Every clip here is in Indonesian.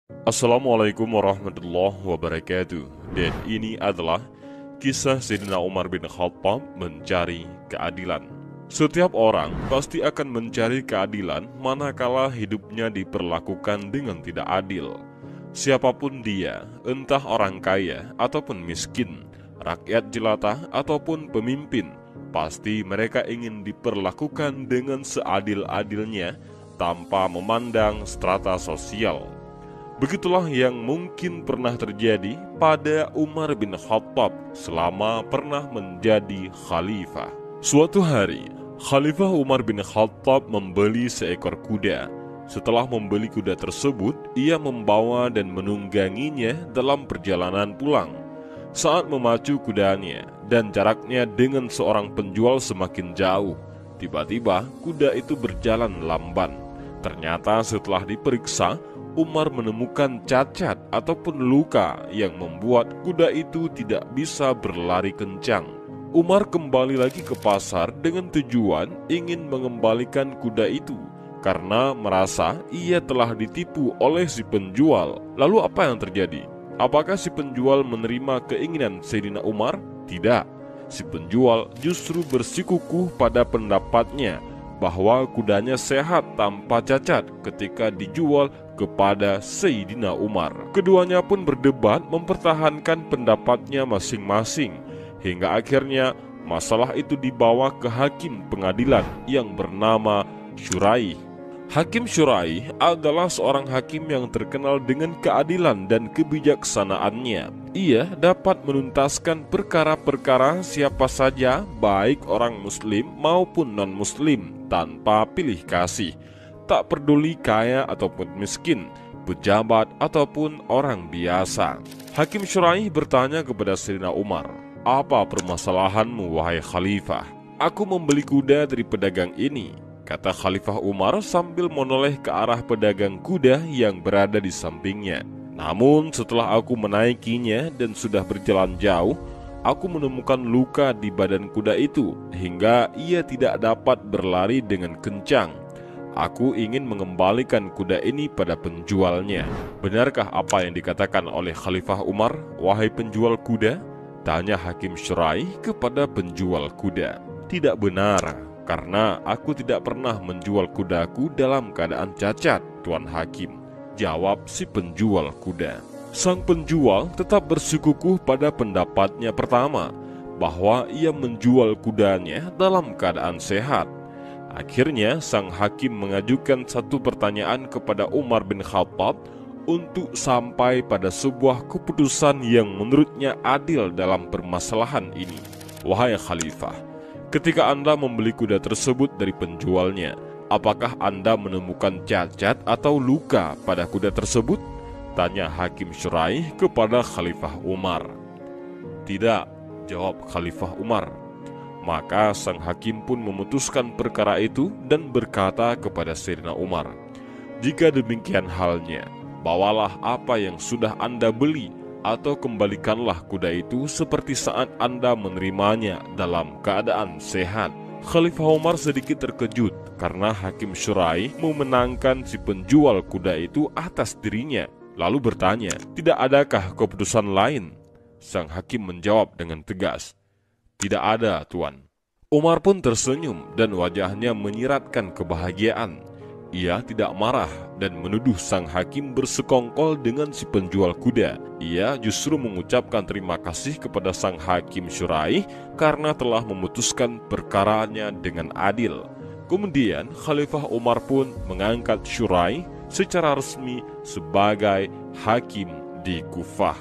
Assalamualaikum warahmatullahi wabarakatuh. Dan ini adalah kisah Sayyidina Umar bin Khattab mencari keadilan. Setiap orang pasti akan mencari keadilan manakala hidupnya diperlakukan dengan tidak adil. Siapapun dia, entah orang kaya ataupun miskin, rakyat jelata ataupun pemimpin, pasti mereka ingin diperlakukan dengan seadil-adilnya tanpa memandang strata sosial. Begitulah yang mungkin pernah terjadi pada Umar bin Khattab selama pernah menjadi khalifah. Suatu hari, Khalifah Umar bin Khattab membeli seekor kuda. Setelah membeli kuda tersebut, ia membawa dan menungganginya dalam perjalanan pulang. Saat memacu kudanya dan jaraknya dengan seorang penjual semakin jauh, tiba-tiba kuda itu berjalan lamban. Ternyata setelah diperiksa, Umar menemukan cacat ataupun luka yang membuat kuda itu tidak bisa berlari kencang. Umar kembali lagi ke pasar dengan tujuan ingin mengembalikan kuda itu karena merasa ia telah ditipu oleh si penjual. Lalu apa yang terjadi? Apakah si penjual menerima keinginan Sayyidina Umar? Tidak. Si penjual justru bersikukuh pada pendapatnya bahwa kudanya sehat tanpa cacat ketika dijual kepada Sayyidina Umar. Keduanya pun berdebat mempertahankan pendapatnya masing-masing, hingga akhirnya masalah itu dibawa ke hakim pengadilan yang bernama Syuraih. Hakim Syuraih adalah seorang hakim yang terkenal dengan keadilan dan kebijaksanaannya. Ia dapat menuntaskan perkara-perkara siapa saja, baik orang muslim maupun non-muslim, tanpa pilih kasih. Tak peduli kaya ataupun miskin, pejabat ataupun orang biasa. Hakim Syuraih bertanya kepada Sayyidina Umar, "Apa permasalahanmu wahai khalifah?" "Aku membeli kuda dari pedagang ini," kata Khalifah Umar sambil menoleh ke arah pedagang kuda yang berada di sampingnya. "Namun setelah aku menaikinya dan sudah berjalan jauh, aku menemukan luka di badan kuda itu hingga ia tidak dapat berlari dengan kencang. Aku ingin mengembalikan kuda ini pada penjualnya." "Benarkah apa yang dikatakan oleh Khalifah Umar, wahai penjual kuda?" tanya Hakim Syuraih kepada penjual kuda. "Tidak benar, karena aku tidak pernah menjual kudaku dalam keadaan cacat, Tuan Hakim," jawab si penjual kuda. Sang penjual tetap bersikukuh pada pendapatnya pertama, bahwa ia menjual kudanya dalam keadaan sehat. Akhirnya sang hakim mengajukan satu pertanyaan kepada Umar bin Khattab untuk sampai pada sebuah keputusan yang menurutnya adil dalam permasalahan ini. "Wahai khalifah, ketika Anda membeli kuda tersebut dari penjualnya, apakah Anda menemukan cacat atau luka pada kuda tersebut?" tanya Hakim Syuraih kepada Khalifah Umar. "Tidak," jawab Khalifah Umar. Maka sang hakim pun memutuskan perkara itu dan berkata kepada Sayyidina Umar, "Jika demikian halnya, bawalah apa yang sudah Anda beli atau kembalikanlah kuda itu seperti saat Anda menerimanya dalam keadaan sehat." Khalifah Umar sedikit terkejut karena Hakim Syuraih memenangkan si penjual kuda itu atas dirinya. Lalu bertanya, "Tidak adakah keputusan lain?" Sang hakim menjawab dengan tegas, "Tidak ada, Tuan." Umar pun tersenyum dan wajahnya menyiratkan kebahagiaan. Ia tidak marah dan menuduh sang hakim bersekongkol dengan si penjual kuda. Ia justru mengucapkan terima kasih kepada sang hakim Syuraih karena telah memutuskan perkaranya dengan adil. Kemudian Khalifah Umar pun mengangkat Syuraih secara resmi sebagai hakim di Kufah.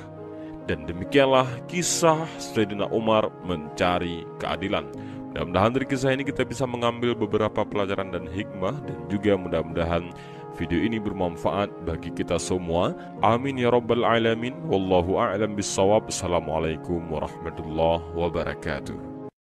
Dan demikianlah kisah Sayyidina Umar mencari keadilan. Mudah-mudahan dari kisah ini kita bisa mengambil beberapa pelajaran dan hikmah, dan juga mudah-mudahan video ini bermanfaat bagi kita semua. Amin ya rabbal alamin. Wallahu a'lam bissawab. Assalamualaikum warahmatullahi wabarakatuh.